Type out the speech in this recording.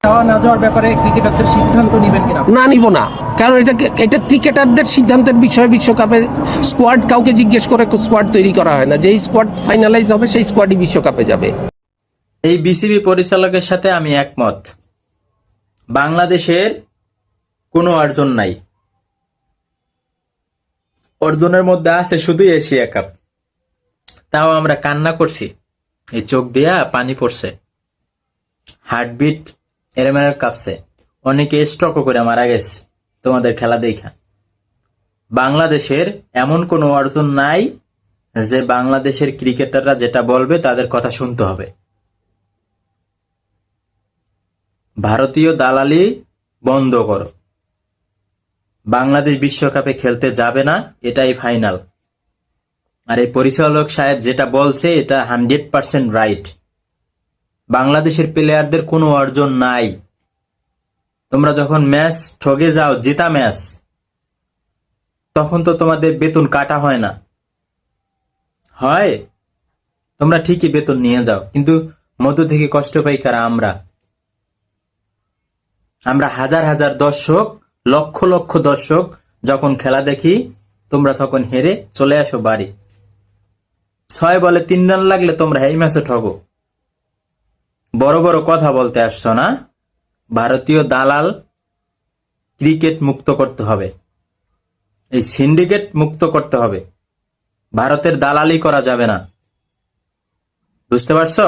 যাওয়া না যাওয়ার ব্যাপারে ক্রিকেটারদের সিদ্ধান্ত নেবেন কিনা? না, নিব না। কারণ এটা ক্রিকেটারদের সিদ্ধান্তের বিষয়। বিশ্বকাপে স্কোয়াড কাউকে জিজ্ঞেস করে স্কোয়াড তৈরি করা হয় না। যেই স্কোয়াড ফাইনালাইজ হবে সেই স্কোয়াডই বিশ্বকাপে যাবে। এই বিসিবি পরিচালকের সাথে আমি একমত। বাংলাদেশের কোনো অর্জন নাই, অর্জনের মধ্যে আছে শুধু এশিয়া কাপ। তাও আমরা কান্না করছি, এই চোখ দিয়া পানি পড়ছে, হার্টবিট এরমের কাঁপছে, অনেকে স্ট্রোক করে মারা গেছে তোমাদের খেলা দেখা। বাংলাদেশের এমন কোনো অর্জন নাই যে বাংলাদেশের ক্রিকেটাররা যেটা বলবে তাদের কথা শুনতে হবে। ভারতীয় দালালি বন্ধ করো। বাংলাদেশ বিশ্বকাপে খেলতে যাবে না, এটাই ফাইনাল। আর এই পরিচালক সাহেব যেটা বলছে এটা 100% রাইট। বাংলাদেশের প্লেয়ারদের কোনো অর্জন নাই। তোমরা যখন ম্যাচ ঠগে যাও, জেতা ম্যাচ, তখন তো তোমাদের বেতন কাটা হয় না। হয় তোমরা ঠিকই বেতন নিয়ে যাও, কিন্তু মধ্য থেকে কষ্ট পাই কারা? আমরা হাজার হাজার দর্শক, লক্ষ লক্ষ দর্শক যখন খেলা দেখি, তোমরা তখন হেরে চলে আসো বাড়ি। 6 বলে 3 রান লাগলে তোমরা এই ম্যাচে ঠগো। বড় বড় কথা বলতে আসছো না? ভারতীয় দালাল ক্রিকেট মুক্ত করতে হবে, এই সিন্ডিকেট মুক্ত করতে হবে। ভারতের দালালি করা যাবে না, বুঝতে পারছো?